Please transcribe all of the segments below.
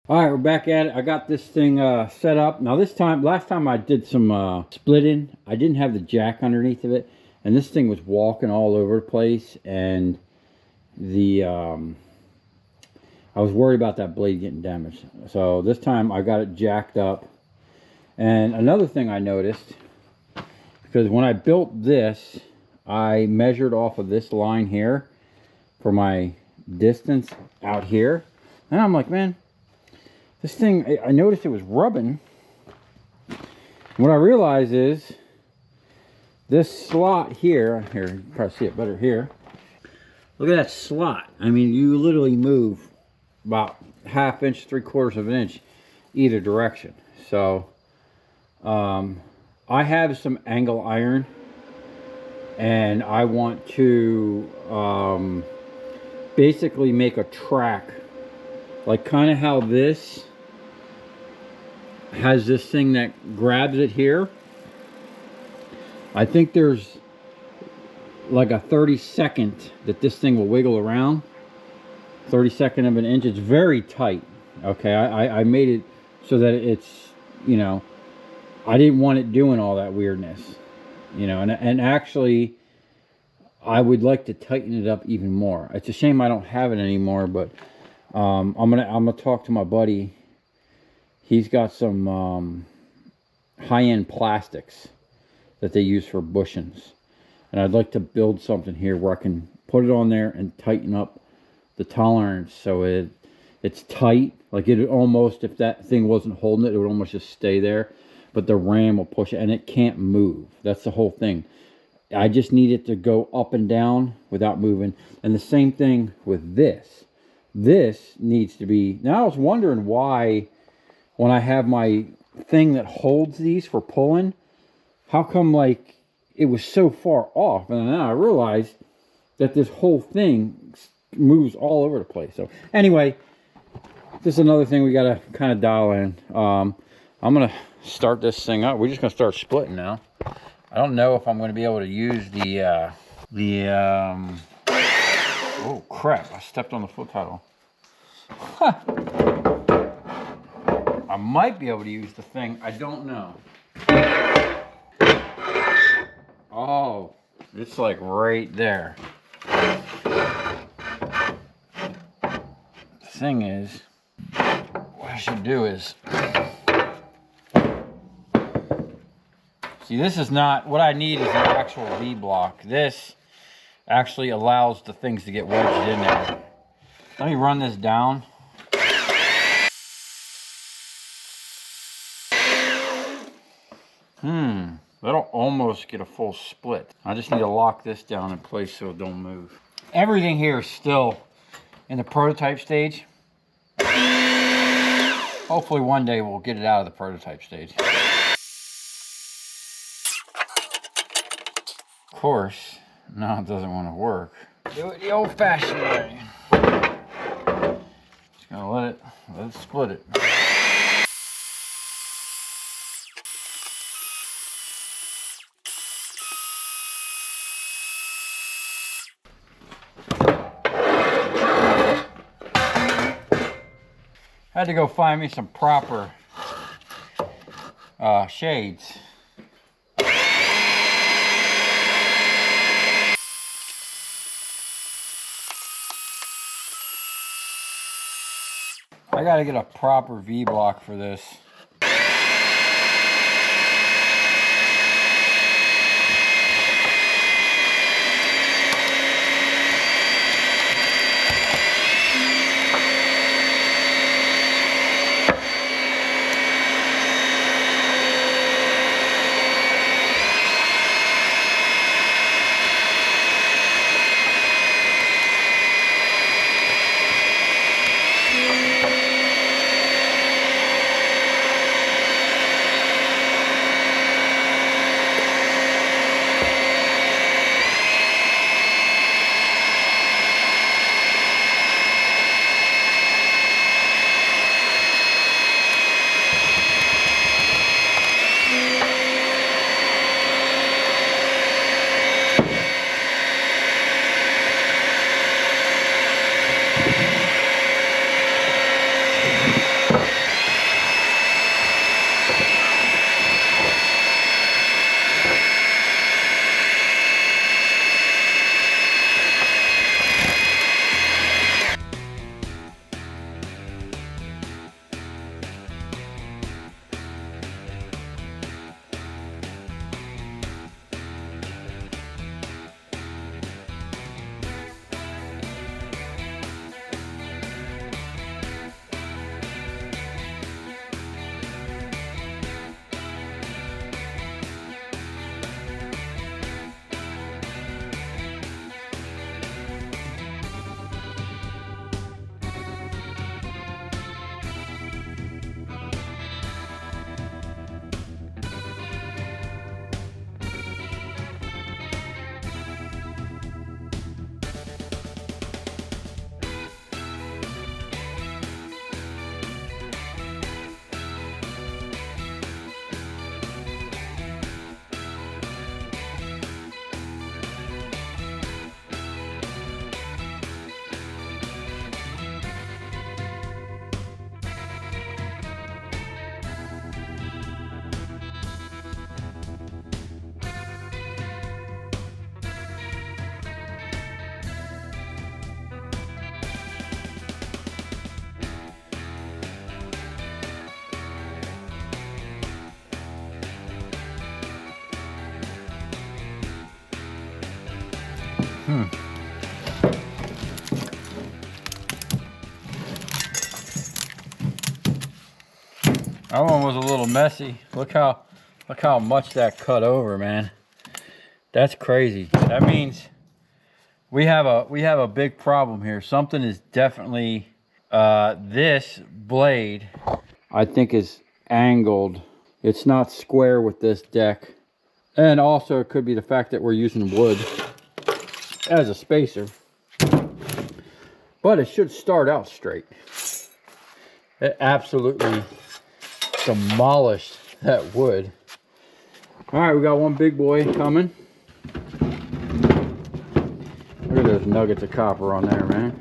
All right, we're back at it. I got this thing set up. Now this time, last time I did some splitting, I didn't have the jack underneath of it. And this thing was walking all over the place. And the I was worried about that blade getting damaged. So this time I got it jacked up. And another thing I noticed, because when I built this, I measured off of this line here for my distance out here. And I'm like, man, this thing, I noticed it was rubbing. What I realized is this slot here, you can probably see it better here. Look at that slot. I mean, you literally move about 1/2 inch, 3/4 of an inch either direction. So I have some angle iron and I want to basically make a track, like kind of how this has this thing that grabs it here. I think there's like a 32nd that this thing will wiggle around. 32nd of an inch. It's very tight. Okay, I made it so that it's, you know, I didn't want it doing all that weirdness, you know, and actually I would like to tighten it up even more. It's a shame I don't have it anymore, but I'm gonna talk to my buddy. He's got some high-end plastics that they use for bushings. And I'd like to build something here where I can put it on there and tighten up the tolerance so it's tight. Like it almost, if that thing wasn't holding it, it would almost just stay there. But the ram will push it and it can't move. That's the whole thing. I just need it to go up and down without moving. And the same thing with this. This needs to be... Now I was wondering why... When I have my thing that holds these for pulling, how come like it was so far off? And then I realized that this whole thing moves all over the place. So anyway, this is another thing we got to kind of dial in. I'm going to start this thing up. We're just going to start splitting now. I don't know if I'm going to be able to use oh crap, I stepped on the foot pedal. Huh. I might be able to use the thing. I don't know. Oh, it's like right there. The thing is, what I should do is... See, this is not... What I need is an actual V-block. This actually allows the things to get wedged in there. Let me run this down. That'll almost get a full split. I just need to lock this down in place so it don't move. Everything here is still in the prototype stage. Hopefully one day we'll get it out of the prototype stage. Of course, no, it doesn't want to work. Do it the old-fashioned way. Just gonna let it split it. I had to go find me some proper shades. I gotta get a proper V-block for this. That one was a little messy. Look how much that cut over, man. That's crazy. That means we have a big problem here. Something is definitely this blade, I think, is angled. It's not square with this deck. And also it could be the fact that we're using wood as a spacer. But it should start out straight. It absolutely demolished that wood. All right, we got one big boy coming. Look at those nuggets of copper on there, man.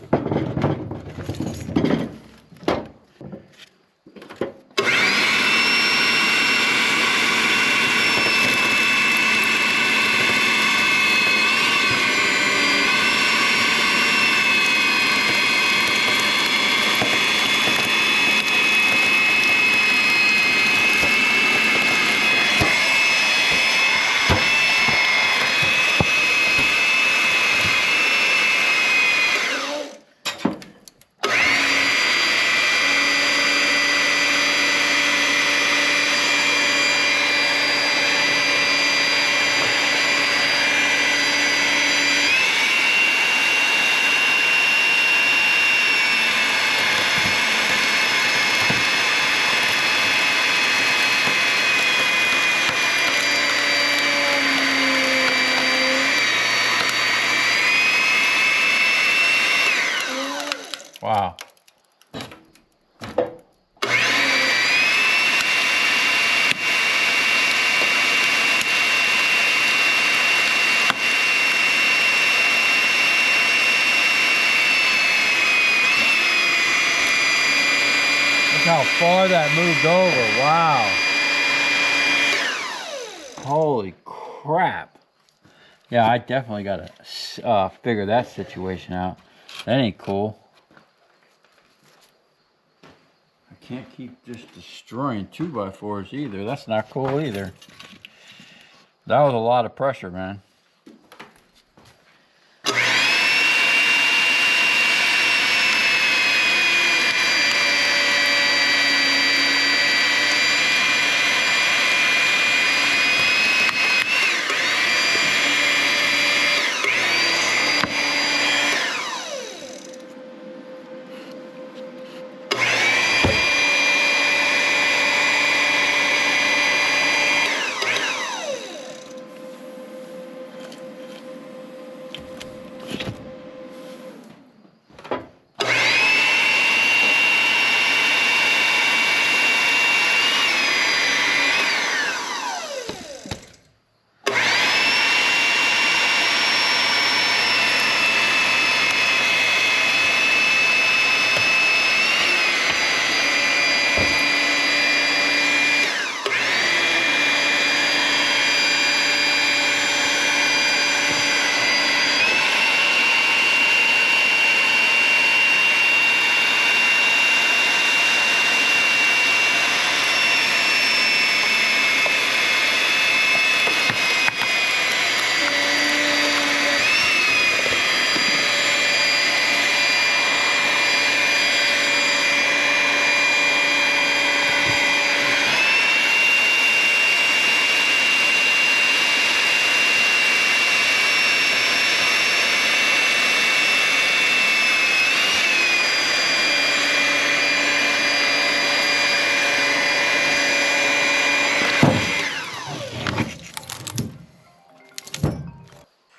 Wow. Look how far that moved over. Wow. Holy crap. Yeah, I definitely got to figure that situation out. That ain't cool. I can't keep just destroying 2x4s either. That's not cool either. That was a lot of pressure, man.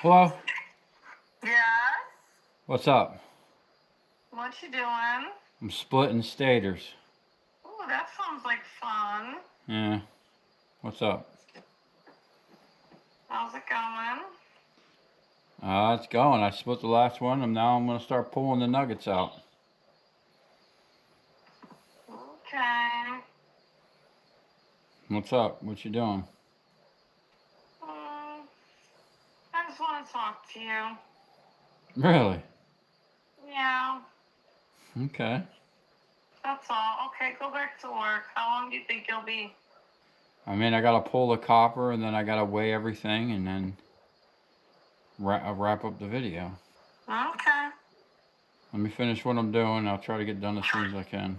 Hello? Yes? What's up? What you doing? I'm splitting stators. Oh, that sounds like fun. Yeah. What's up? How's it going? It's going. I split the last one, and now I'm going to start pulling the nuggets out. Okay. What's up? What you doing? I just want to talk to you. Really? Yeah, Okay. that's all. Okay, go back to work. How long do you think you'll be? I mean, I got to pull the copper, and then I got to weigh everything, and then wrap up the video. Okay. Let me finish what I'm doing. I'll try to get done as soon as I can.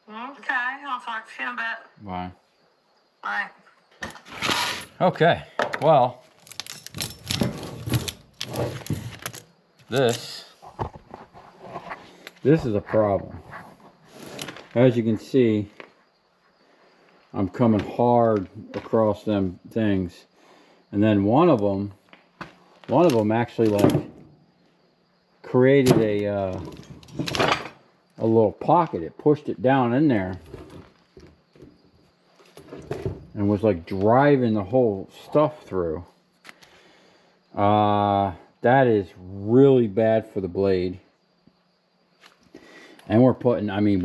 Okay. I'll talk to you in a bit. Bye. Bye. Okay. Well, this is a problem. As you can see, I'm coming hard across them things, and then one of them actually like created a little pocket. It pushed it down in there and was like driving the whole stuff through. That is really bad for the blade. And we're putting, I mean,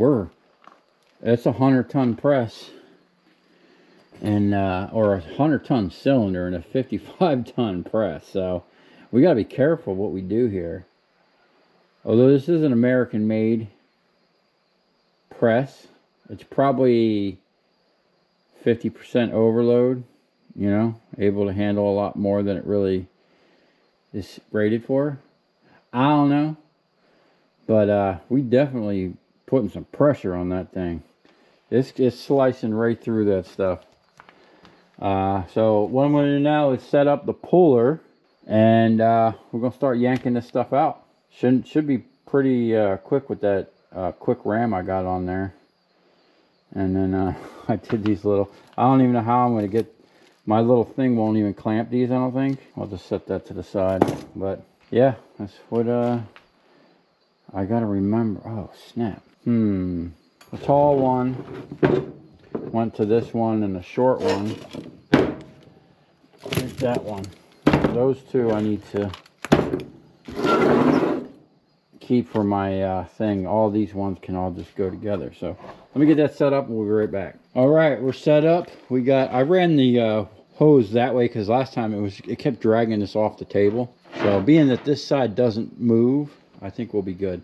it's a 100-ton press, and or a 100-ton cylinder and a 55-ton press. So we got to be careful what we do here. Although this is an American-made press, it's probably 50% overload, you know, able to handle a lot more than it really is rated for. I don't know, but we definitely putting some pressure on that thing. It's just slicing right through that stuff. So what I'm going to do now is set up the puller, and we're going to start yanking this stuff out. Should be pretty quick with that quick ram I got on there. And then I did these little, I don't even know how I'm going to get, my little thing won't even clamp these, I don't think. I'll just set that to the side. But yeah, that's what I got to remember. Oh, snap. The tall one went to this one, and the short one, here's that one. Those two I need to keep for my thing. All these ones can all just go together. So let me get that set up and we'll be right back. All right, we're set up. I ran the hose that way because last time it kept dragging this off the table. So being that this side doesn't move, I think we'll be good.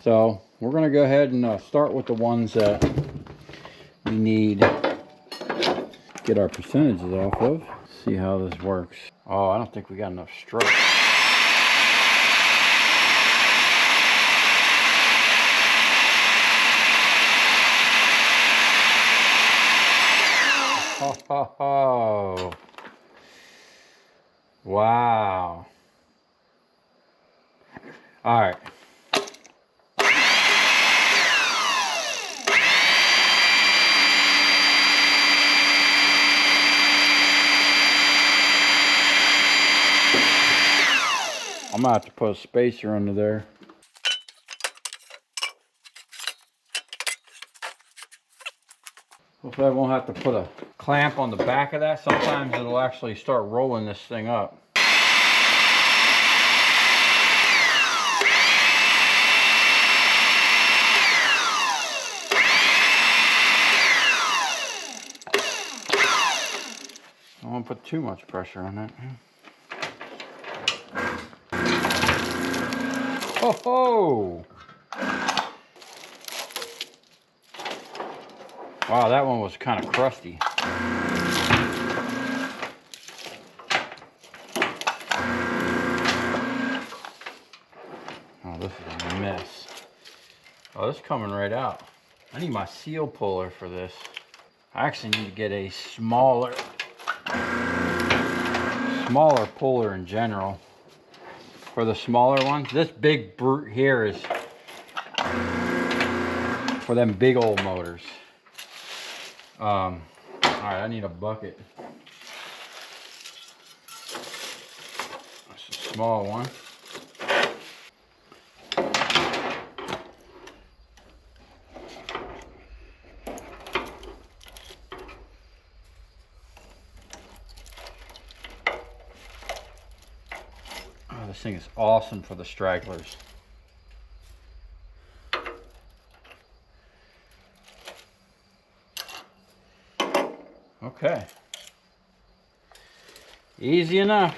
So we're gonna go ahead and start with the ones that we need to get our percentages off of. See how this works. Oh, I don't think we got enough stroke. Oh, wow. All right. I'm gonna have to put a spacer under there. Hopefully I won't have to put a clamp on the back of that. Sometimes it'll actually start rolling this thing up. I don't want to put too much pressure on it. Oh ho! Wow, that one was kind of crusty. Oh, this is a mess. Oh, this is coming right out. I need my seal puller for this. I actually need to get a smaller puller in general. For the smaller ones, this big brute here is for them big old motors. All right, I need a bucket. That's a small one. Oh, this thing is awesome for the stragglers. Okay. Easy enough.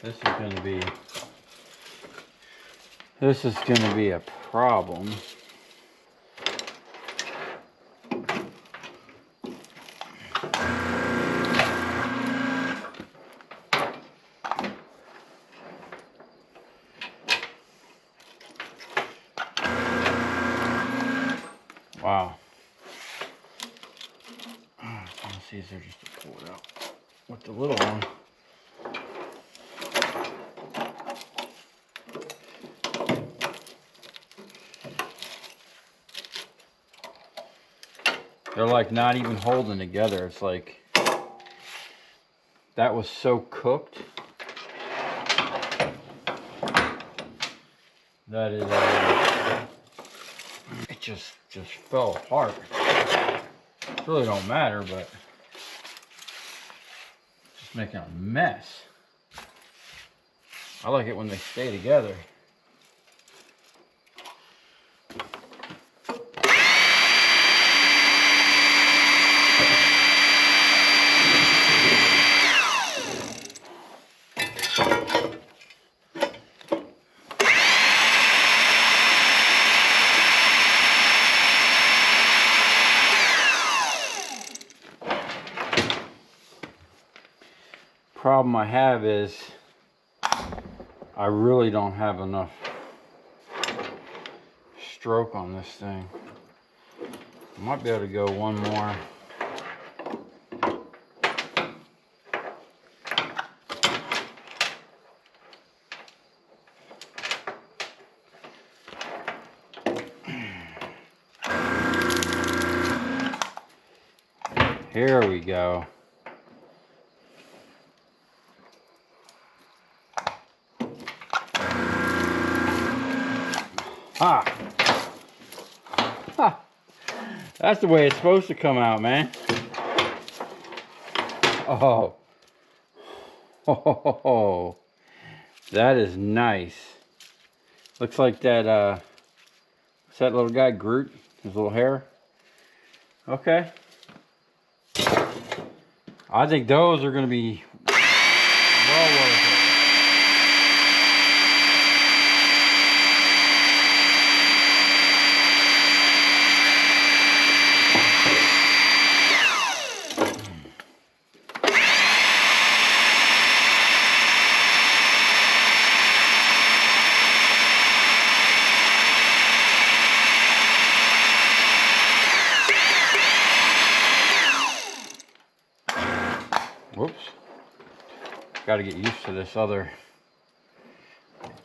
This is gonna be a problem. Wow. It's easier just to pull it out with the little one. They're like not even holding together. It's like that was so cooked that it just fell apart. It really don't matter, but it's just making a mess. I like it when they stay together. Problem I have is I really don't have enough stroke on this thing. I might be able to go one more. Here we go. Ah. Ha. That's the way it's supposed to come out, man. Oh. Oh. That is nice. Looks like that, what's that little guy, Groot? His little hair? Okay. I think those are going to be well worth it. Whoops. Got to get used to this other.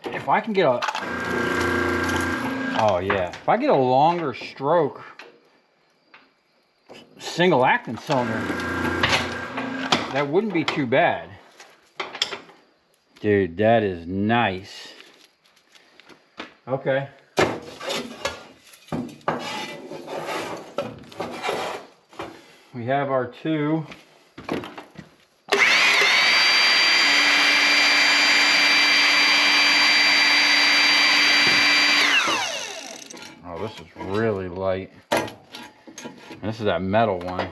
If I can get a... Oh yeah. If I get a longer stroke single acting cylinder, that wouldn't be too bad. Dude, that is nice. Okay. We have our two. Oh, this is really light. This is that metal one.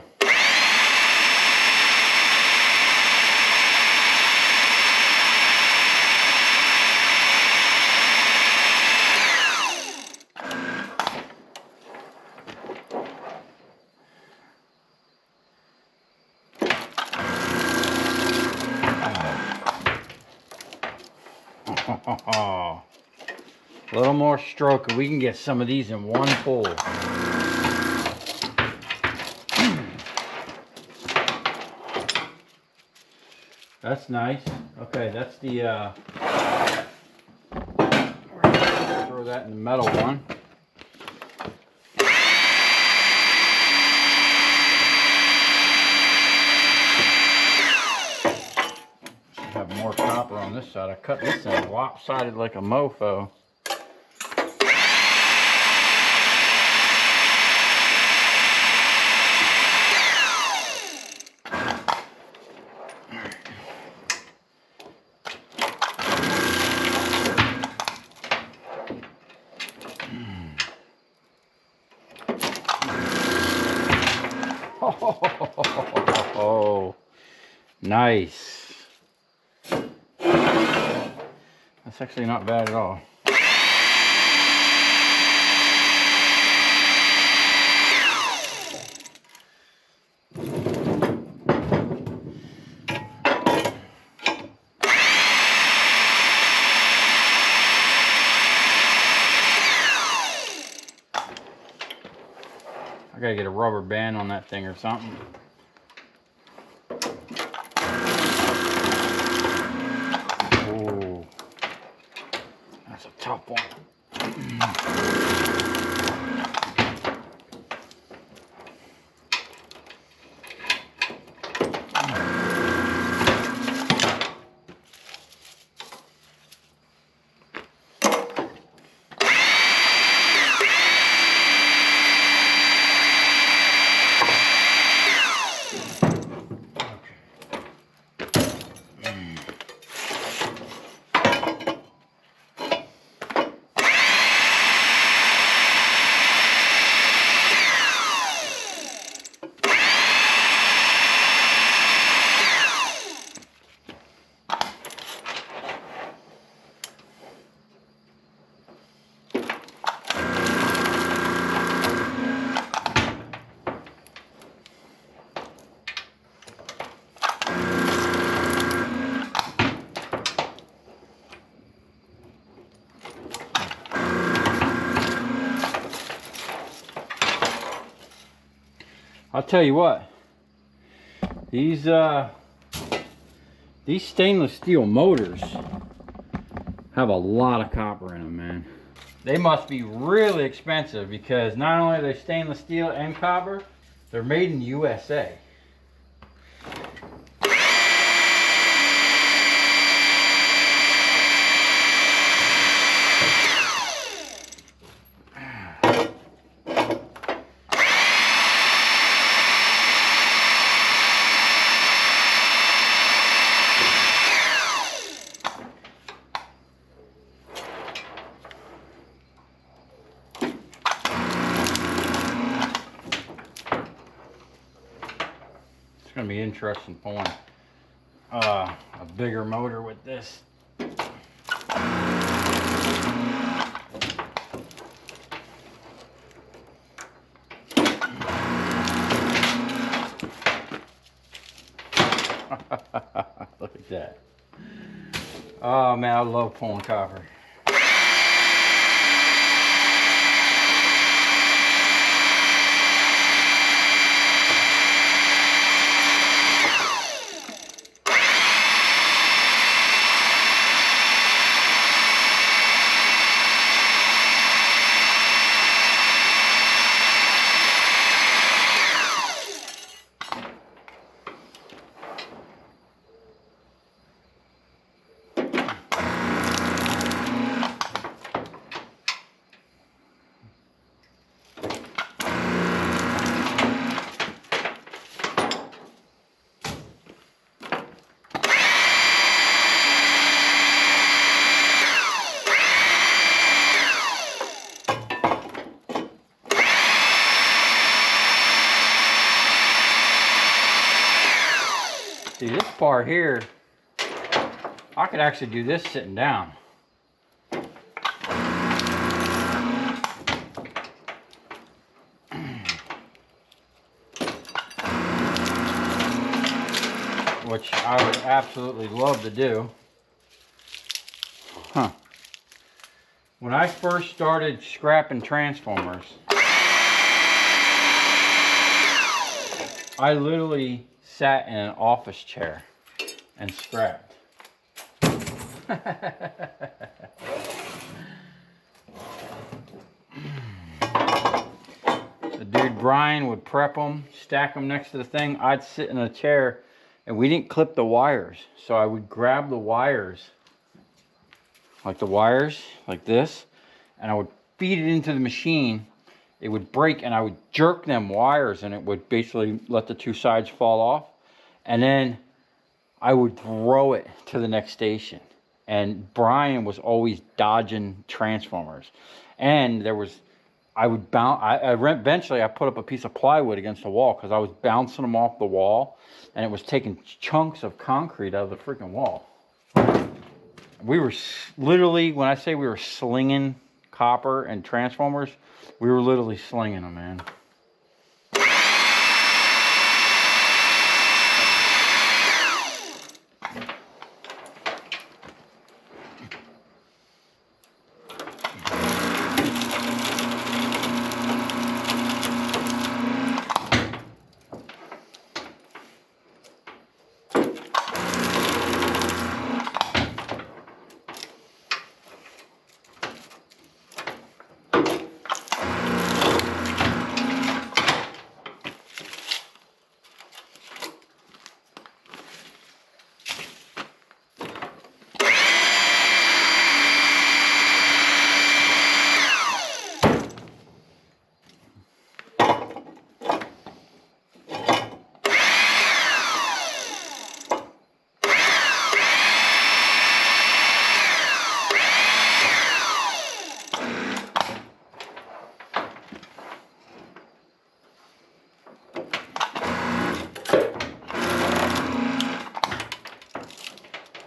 Oh, a little more stroke and we can get some of these in one pull. That's nice. Okay, that's the throw that in the metal one. Have more copper on this side. I cut this thing lopsided like a mofo. Oh, nice. It's actually not bad at all. I gotta get a rubber band on that thing or something. Oh, that's a tough one. I'll tell you what, these stainless steel motors have a lot of copper in them, man. They must be really expensive because not only are they stainless steel and copper, they're made in USA. It's gonna be interesting pulling a bigger motor with this. Look at that. Oh man, I love pulling copper. See, this part here, I could actually do this sitting down. Which I would absolutely love to do. Huh. When I first started scrapping transformers, I literally sat in an office chair and scrapped. The dude Brian would prep them, stack them next to the thing. I'd sit in a chair, and we didn't clip the wires, so I would grab the wires, like this, and I would feed it into the machine. It would break, and I would jerk them wires, and it would basically let the two sides fall off. And then I would throw it to the next station. And Brian was always dodging transformers. And there was, I would bounce, eventually I put up a piece of plywood against the wall because I was bouncing them off the wall, and it was taking chunks of concrete out of the freaking wall. We were literally, when I say we were slinging copper and transformers, we were literally slinging them, man.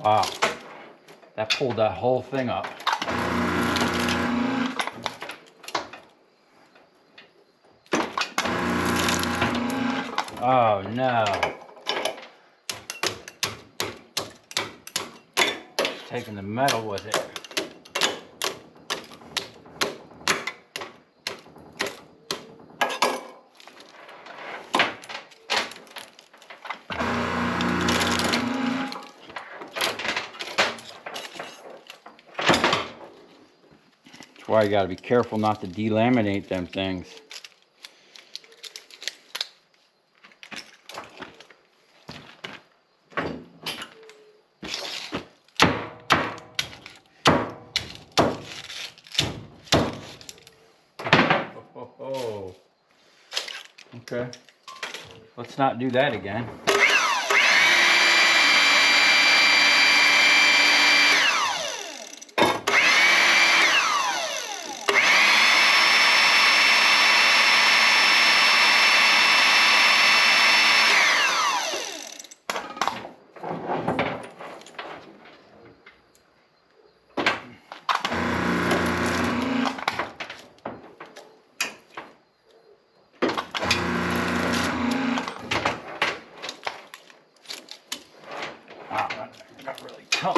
Wow, that pulled that whole thing up. Oh no. Taking the metal with it. That's why you gotta be careful not to delaminate them things. Oh, okay. Let's not do that again. Wow, that got really tough.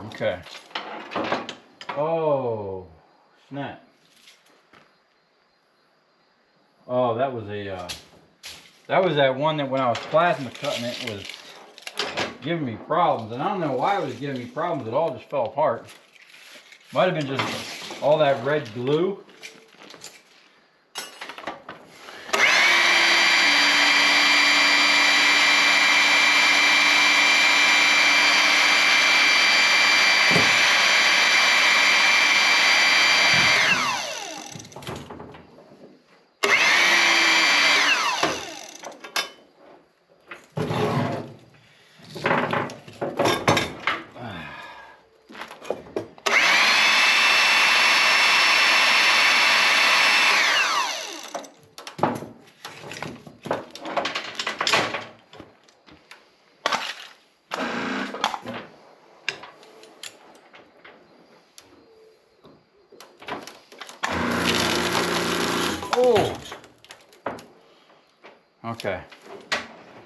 Okay. Oh, snap. Oh, that was that one that when I was plasma cutting it was giving me problems. And I don't know why it was giving me problems. It all just fell apart. Might have been just all that red glue. Oh. Okay.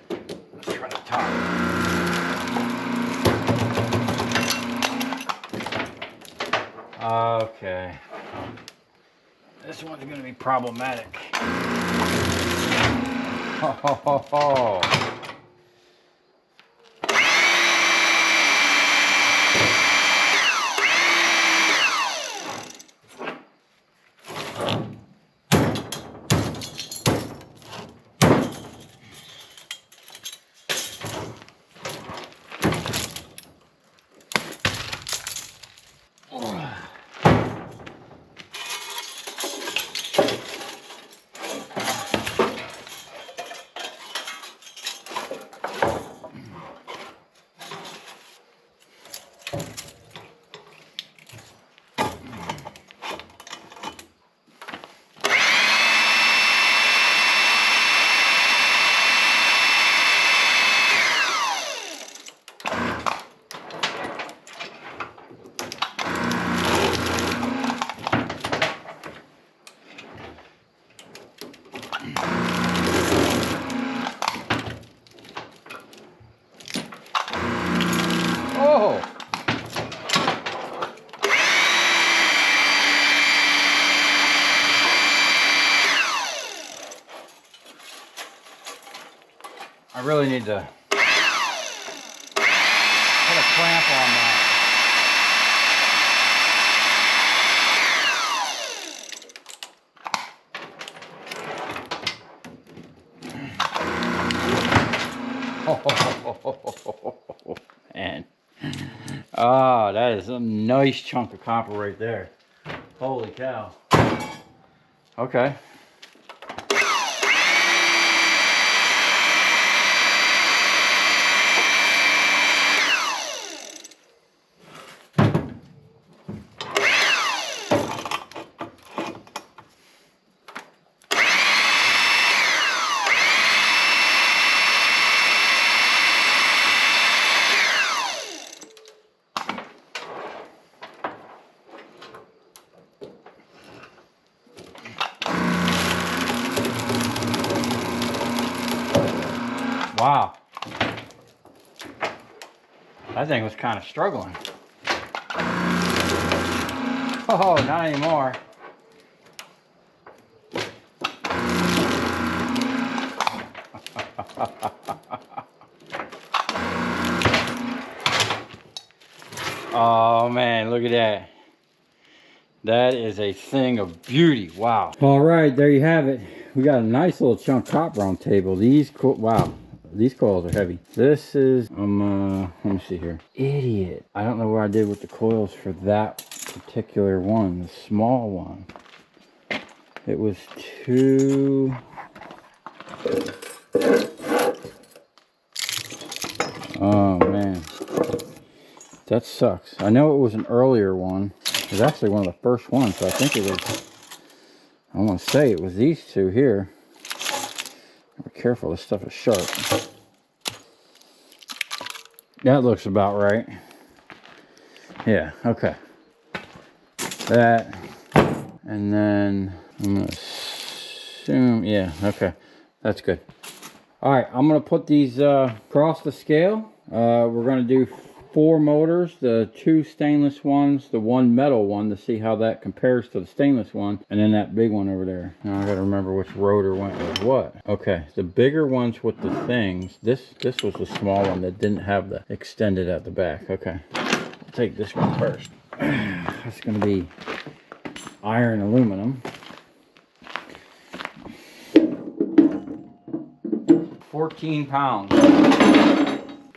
Let's try the top. Okay. This one's going to be problematic. Ho, ho, ho, ho. really need to put a clamp on that. Oh, man. Ah, that is a nice chunk of copper right there. Holy cow. Okay. Wow. That thing was kind of struggling. Oh, not anymore. Oh man, look at that. That is a thing of beauty. Wow. All right, there you have it. We got a nice little chunk of copper on the table. These, wow. These coils are heavy. This is, let me see here. Idiot. I don't know what I did with the coils for that particular one, the small one. It was too... Oh, man. That sucks. I know it was an earlier one. It was actually one of the first ones, so I think it was... I want to say it was these two here. Be careful, this stuff is sharp. That looks about right. Yeah, okay. That, and then I'm gonna assume, yeah, okay, that's good. All right, I'm gonna put these across the scale. We're gonna do 4 motors, the 2 stainless ones, the 1 metal one, to see how that compares to the stainless one, and then that big one over there. Now I gotta remember which rotor went with what. Okay, the bigger ones with the things. This was the small one that didn't have the extended at the back. Okay, I'll take this one first. That's gonna be iron aluminum. 14 pounds.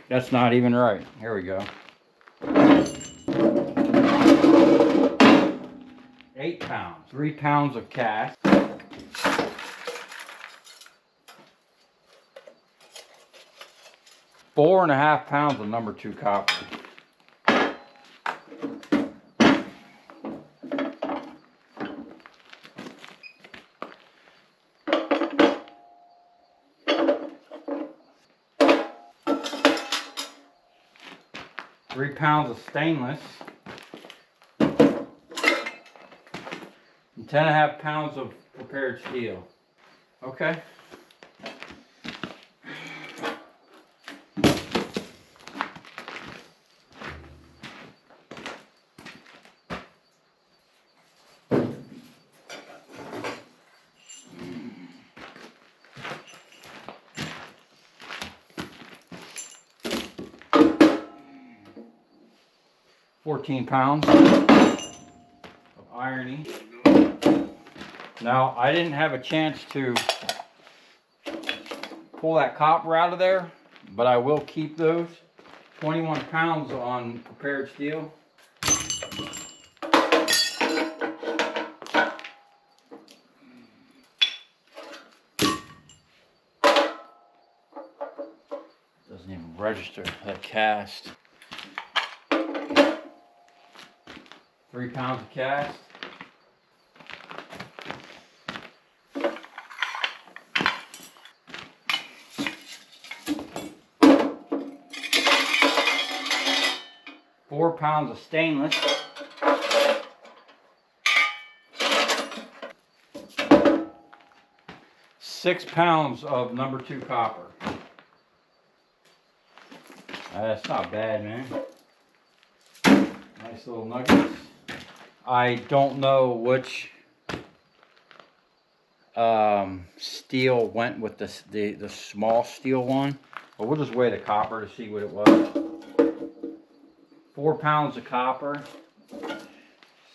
That's not even right. Here we go. 8 pounds. 3 pounds of cast. 4.5 pounds of number 2 copper. Three pounds of stainless. And 10.5 pounds of prepared steel. Okay. £14 of ironing. Now, I didn't have a chance to pull that copper out of there, but I will keep those. 21 pounds on prepared steel. Doesn't even register that cast. 3 pounds of cast. Four pounds of stainless. 6 pounds of number 2 copper. That's not bad, man. Nice little nuggets. I don't know which steel went with the small steel one. But we'll just weigh the copper to see what it was. 4 pounds of copper.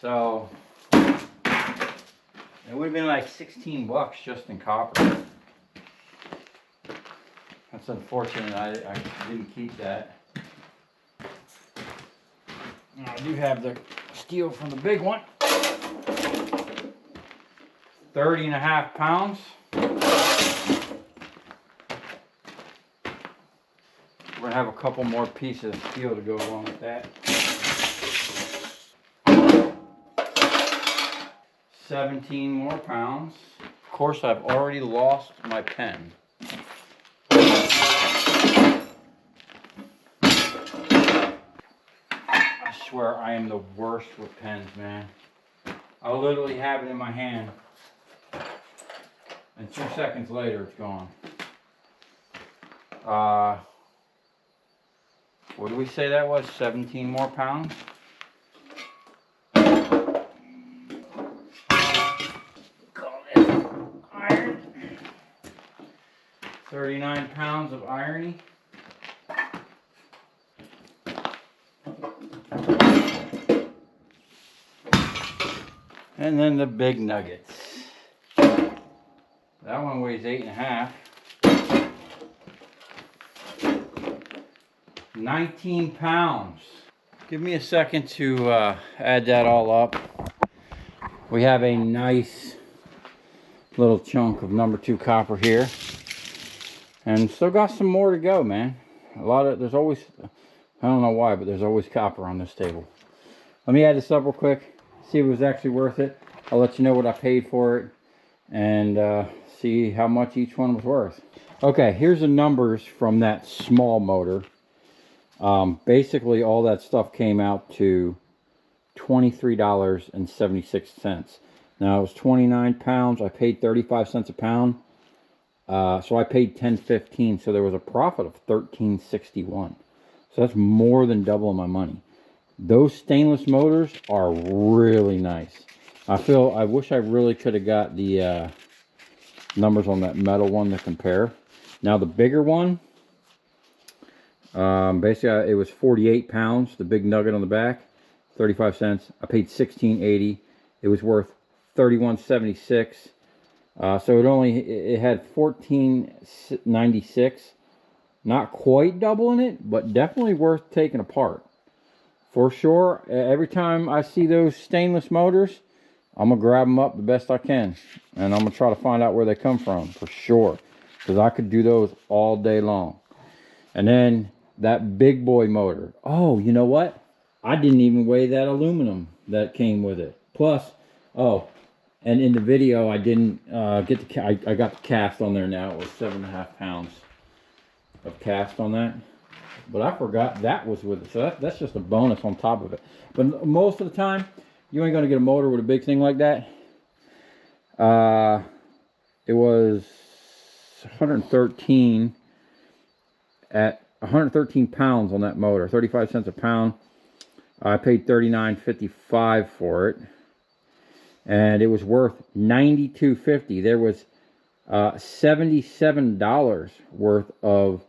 So it would have been like 16 bucks just in copper. That's unfortunate. I didn't keep that. And I do have the steel from the big one. 30.5 pounds. We're gonna have a couple more pieces of steel to go along with that. 17 more pounds. Of course, I've already lost my pen. I swear I am the worst with pens, man. I'll literally have it in my hand, and 2 seconds later it's gone. What did we say that was? 17 more pounds? Call this iron. 39 pounds of irony. And then the big nuggets. That one weighs 8.5. 19 pounds. Give me a second to add that all up. We have a nice little chunk of number 2 copper here. And still got some more to go, man. There's always, I don't know why, but there's always copper on this table. Let me add this up real quick, see if it was actually worth it. I'll let you know what I paid for it and see how much each one was worth. Okay, here's the numbers from that small motor. Basically all that stuff came out to $23.76. Now it was 29 pounds. I paid 35 cents a pound. So I paid $10.15. So there was a profit of $13.61. So that's more than double my money. Those stainless motors are really nice. I wish I really could have got the numbers on that metal one to compare. Now the bigger one, basically it was 48 pounds, the big nugget on the back, 35 cents. I paid $16.80. It was worth $31.76. So it had $14.96. Not quite doubling it, but definitely worth taking apart. For sure, every time I see those stainless motors, I'm going to grab them up the best I can. And I'm going to try to find out where they come from, for sure. Because I could do those all day long. And then that big boy motor. Oh, you know what? I didn't even weigh that aluminum that came with it. Plus, oh, and in the video I didn't get the, I got the cast on there now. It was 7.5 pounds of cast on that. But I forgot that was with it. So that's just a bonus on top of it. But most of the time, you ain't going to get a motor with a big thing like that. It was 113 pounds on that motor, 35 cents a pound. I paid $39.55 for it, and it was worth $92.50. There was $77 worth of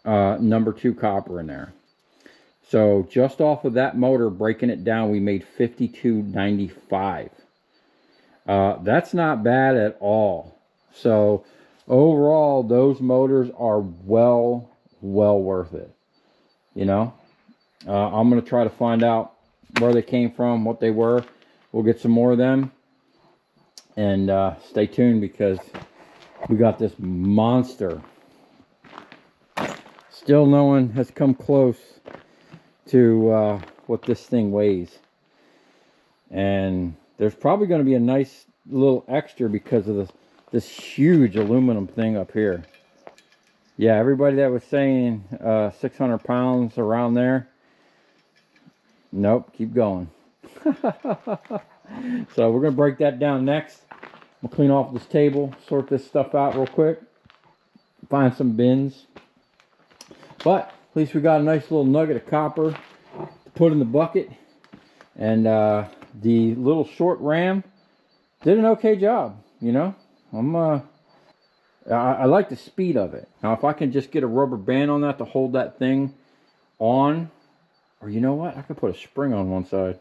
number 2 copper in there. So just off of that motor, breaking it down, we made $52.95. That's not bad at all. So overall, those motors are well worth it. You know, I'm going to try to find out where they came from, what they were. We'll get some more of them. And stay tuned, because we got this monster. Still no one has come close to what this thing weighs. And there's probably going to be a nice little extra because of this huge aluminum thing up here. Yeah, everybody that was saying 600 pounds around there, nope, keep going. So we're going to break that down next. We'll clean off this table, sort this stuff out real quick, find some bins. But at least we got a nice little nugget of copper to put in the bucket. And the little short ram did an okay job, you know. I like the speed of it. Now, if I can just get a rubber band on that to hold that thing on, or you know what? I could put a spring on one side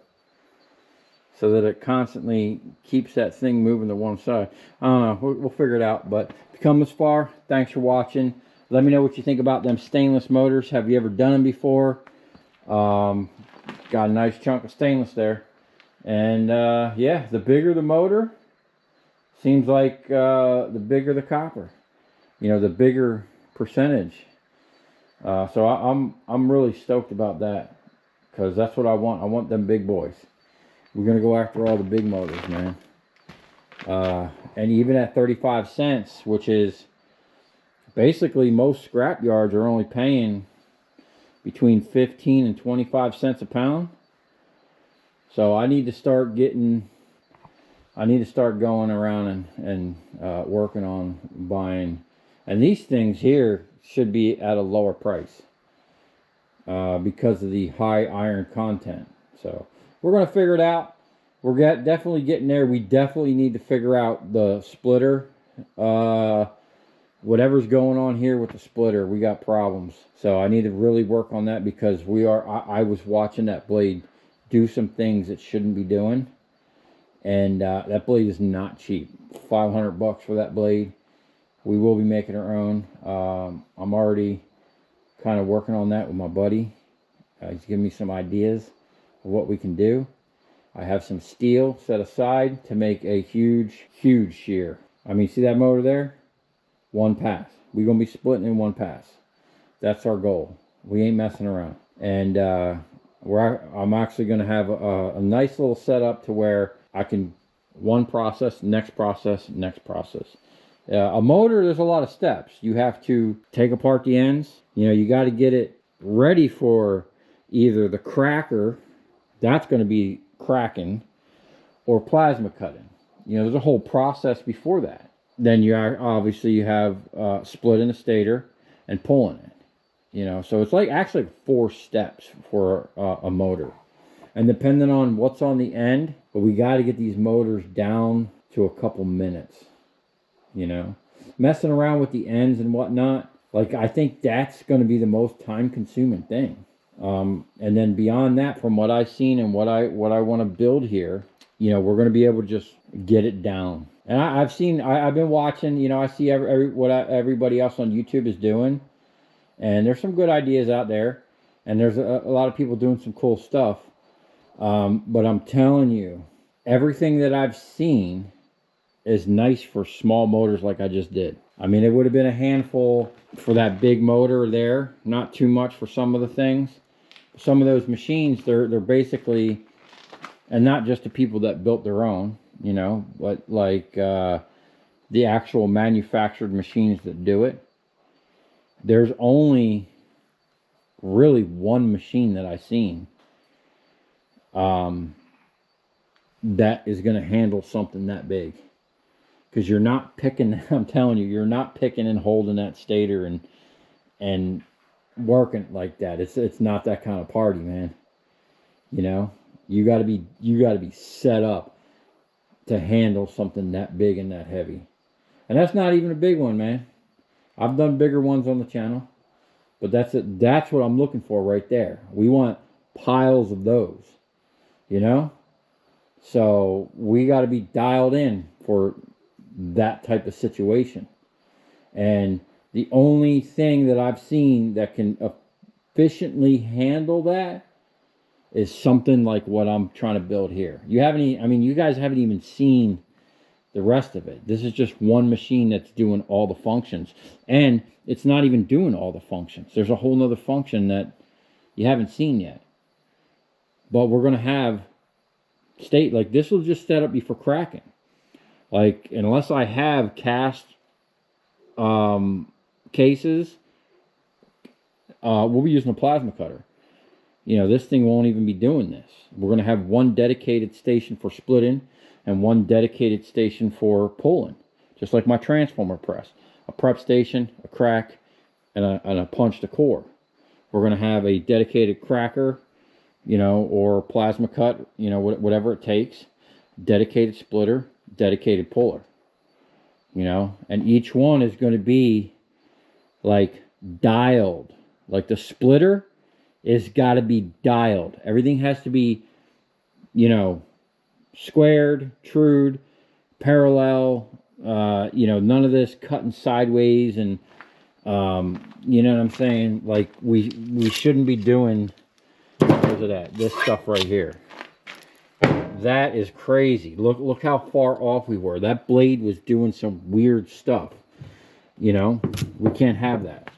so that it constantly keeps that thing moving to one side. I don't know. We'll figure it out. But if you come this far, thanks for watching. Let me know what you think about them stainless motors. Have you ever done them before? Got a nice chunk of stainless there. And yeah, the bigger the motor, seems like the bigger the copper. You know, the bigger percentage. So I'm really stoked about that, because that's what I want. I want them big boys. We're gonna go after all the big motors, man. And even at 35 cents, which is basically most scrap yards are only paying between 15 and 25 cents a pound. So I need to start getting, I need to start going around and working on buying. And these things here should be at a lower price because of the high iron content. So we're going to figure it out. We're definitely getting there. We definitely need to figure out the splitter. Whatever's going on here with the splitter, we got problems. So I need to really work on that, because I was watching that blade do some things it shouldn't be doing. And that blade is not cheap. $500 for that blade. We will be making our own. I'm already kind of working on that with my buddy. He's giving me some ideas of what we can do. I have some steel set aside to make a huge, huge shear. I mean, see that motor there? One pass. We're going to be splitting in one pass. That's our goal. We ain't messing around. And I'm actually going to have a nice little setup to where I can one process, next process, next process. A motor, there's a lot of steps. You have to take apart the ends. You know, you got to get it ready for either the cracker, that's going to be cracking, or plasma cutting. You know, there's a whole process before that. Then you are obviously you have splitting the stator and pulling it. You know, so it's like actually 4 steps for a motor. And depending on what's on the end, but we got to get these motors down to a couple minutes. You know, messing around with the ends and whatnot, like I think that's going to be the most time-consuming thing. And then beyond that, from what I've seen and what I want to build here, you know, we're going to be able to just get it down. And I've been watching. You know, I see what everybody else on YouTube is doing, and there's some good ideas out there, and there's a lot of people doing some cool stuff. But I'm telling you, everything that I've seen is nice for small motors like I just did. I mean, it would have been a handful for that big motor there, not too much for some of the things. Some of those machines, they're basically, and not just the people that built their own, you know, but like the actual manufactured machines that do it. There's only really one machine that I've seen that is going to handle something that big. Because you're not picking, I'm telling you, you're not picking and holding that stator and working like that. It's not that kind of party, man. You know, you got to be set up to handle something that big and that heavy. And that's not even a big one, man. I've done bigger ones on the channel, but that's it. That's what I'm looking for right there. We want piles of those, you know? So we got to be dialed in for that type of situation. And the only thing that I've seen that can efficiently handle that is something like what I'm trying to build here. You guys haven't even seen the rest of it. This is just one machine that's doing all the functions, and it's not even doing all the functions. There's a whole nother function that you haven't seen yet, but we're going to have like this will just set up you for cracking. Like, unless I have cast cases, we'll be using a plasma cutter. You know, this thing won't even be doing this. We're going to have one dedicated station for splitting and one dedicated station for pulling. Just like my transformer press. A prep station, a crack, and a punch to core. We're going to have a dedicated cracker, you know, or plasma cut, you know, whatever it takes. Dedicated splitter, dedicated puller. you know, and each one is going to be like dialed. Like the splitter is got to be dialed. Everything has to be, you know, squared, trued, parallel, you know, none of this cutting sideways. And you know what I'm saying? Like we shouldn't be doing, where's it at? This stuff right here. That is crazy. Look how far off we were. That blade was doing some weird stuff. You know, we can't have that.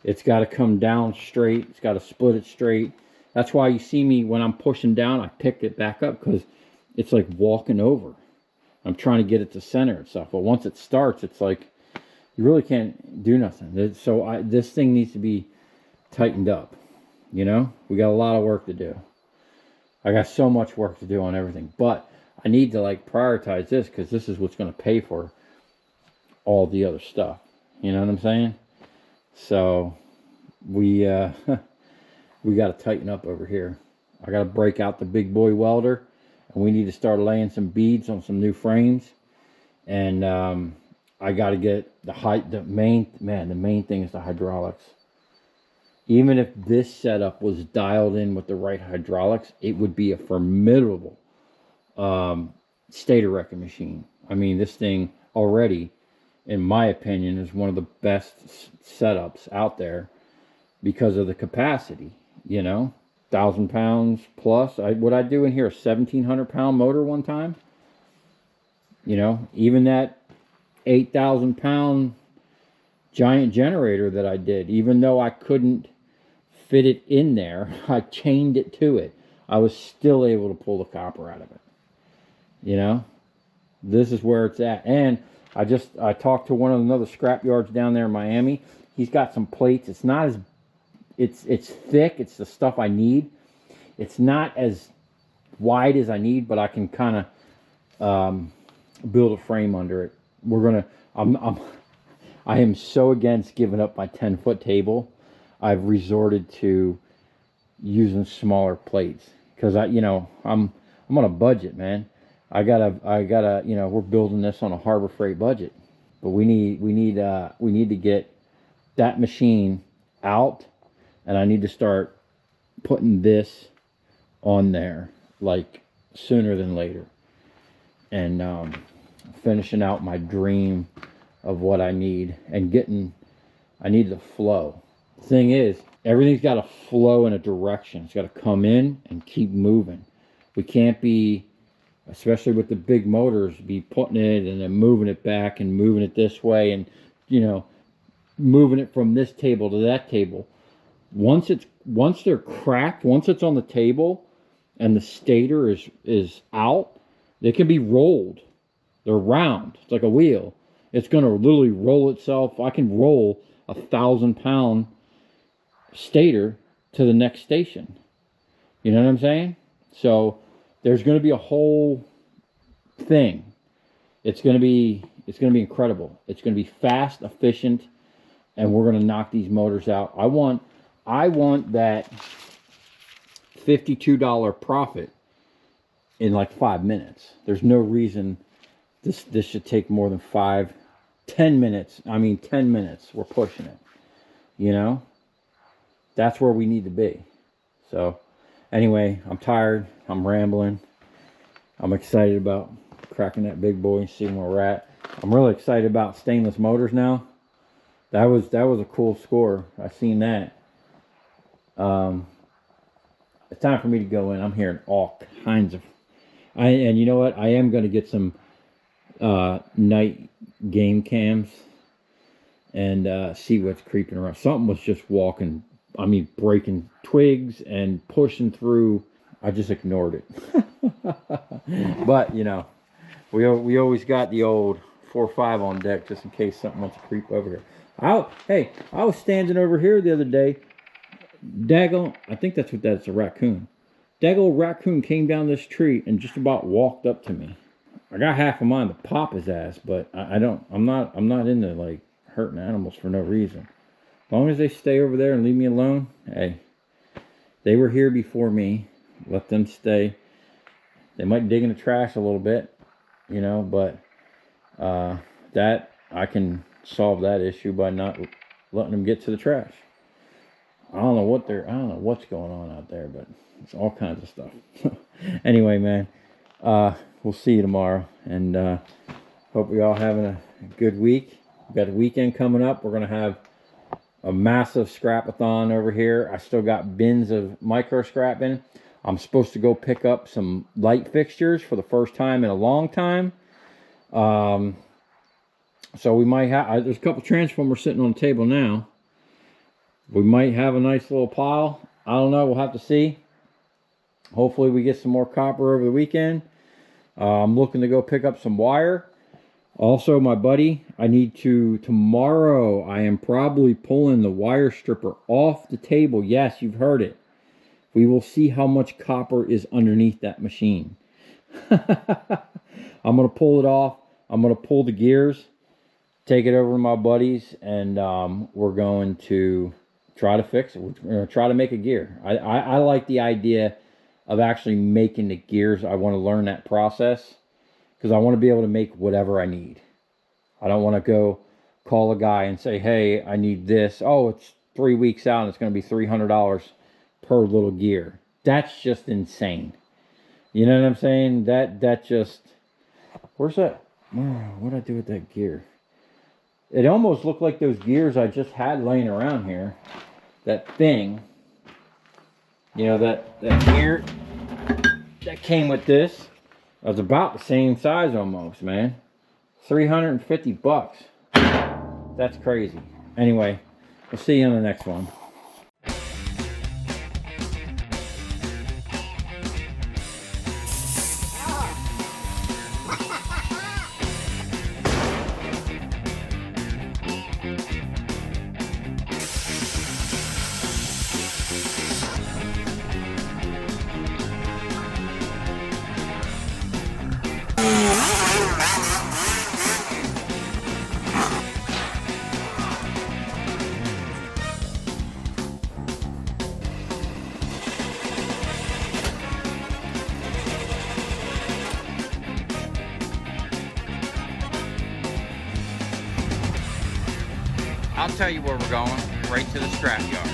It's got to come down straight. It's got to split it straight. That's why you see me when I'm pushing down, I pick it back up, because it's like walking over. I'm trying to get it to center and stuff. But once it starts, it's like you really can't do nothing. So this thing needs to be tightened up. You know, we got a lot of work to do. I got so much work to do on everything, but I need to like prioritize this, because this is what's going to pay for all the other stuff. You know what I'm saying? So we we got to tighten up over here. I got to break out the big boy welder, and we need to start laying some beads on some new frames. And I got to get the main thing is the hydraulics. Even if this setup was dialed in with the right hydraulics, it would be a formidable stator wrecking machine. I mean, this thing already, in my opinion, is one of the best setups out there because of the capacity. You know, 1,000 pounds plus. What I do in here, a 1,700 pound motor one time. You know, even that 8,000 pound giant generator that I did, even though I couldn't fit it in there, I chained it to it, I was still able to pull the copper out of it. You know, this is where it's at. And I talked to one of another scrap yards down there in Miami. He's got some plates. It's not as, it's thick. It's the stuff I need. It's not as wide as I need, but I can kind of build a frame under it. I am so against giving up my 10-foot table. I've resorted to using smaller plates, because I'm on a budget, man. I gotta, you know, we're building this on a Harbor Freight budget, but we need to get that machine out, and I need to start putting this on there like sooner than later, and finishing out my dream of what I need, and I need the flow. The thing is, everything's got to flow in a direction. It's got to come in and keep moving. We can't be, especially with the big motors, be putting it and then moving it back and moving it this way, and, you know, moving it from this table to that table. Once they're cracked, once it's on the table and the stator is out, they can be rolled. They're round. It's like a wheel. It's going to literally roll itself. I can roll 1,000 pound stator to the next station. You know what I'm saying? So there's going to be a whole thing. It's going to be incredible. It's going to be fast, efficient, and we're going to knock these motors out. I want that $52 profit in like 5 minutes. There's no reason this should take more than 10 minutes. I mean, 10 minutes. We're pushing it. You know? That's where we need to be. So, anyway, I'm tired. I'm rambling. I'm excited about cracking that big boy and seeing where we're at. I'm really excited about stainless motors now. That was a cool score. I seen that. It's time for me to go in. I'm hearing all kinds of... and you know what? I am going to get some night game cams and see what's creeping around. Something was just walking, I mean, breaking twigs and pushing through. I just ignored it. But, you know, we always got the old 4-5 on deck just in case something wants to creep over here. Hey, I was standing over here the other day. Daggone, I think that's a raccoon. Daggone raccoon came down this tree and just about walked up to me. I got half a mind to pop his ass, but I'm not into like hurting animals for no reason. As long as they stay over there and leave me alone, hey, they were here before me. Let them stay. They might dig in the trash a little bit, you know, but that I can solve that issue by not letting them get to the trash. I don't know what's going on out there, but it's all kinds of stuff. Anyway, man, we'll see you tomorrow, and hope we all having a good week. We've got a weekend coming up. We're gonna have a massive scrap-a-thon over here. I still got bins of micro scrapping. I'm supposed to go pick up some light fixtures for the first time in a long time. So we might have, there's a couple transformers sitting on the table now. We might have a nice little pile. I don't know, we'll have to see. Hopefully we get some more copper over the weekend. I'm looking to go pick up some wire. Also, my buddy, tomorrow I am probably pulling the wire stripper off the table. Yes, you've heard it. We will see how much copper is underneath that machine. I'm going to pull it off. I'm going to pull the gears, take it over to my buddies, and we're going to try to fix it. We're going to try to make a gear. I like the idea of actually making the gears. I want to learn that process because I want to be able to make whatever I need. I don't want to go call a guy and say, hey, I need this. Oh, it's 3 weeks out and it's going to be $300 per little gear. That's just insane. You know what I'm saying? That just, where's that? What did I do with that gear? It almost looked like those gears I just had laying around here. That thing, you know, that gear that came with this was about the same size almost, man. 350 bucks. That's crazy. Anyway, we'll see you on the next one. I'll tell you where we're going, right to the scrap yard.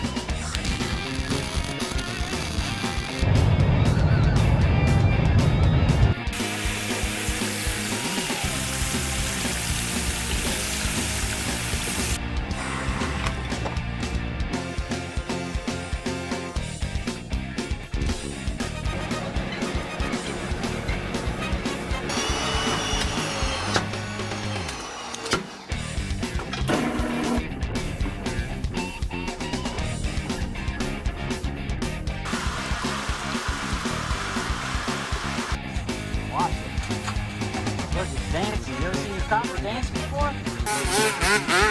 Dancing. You ever seen your copper dance before?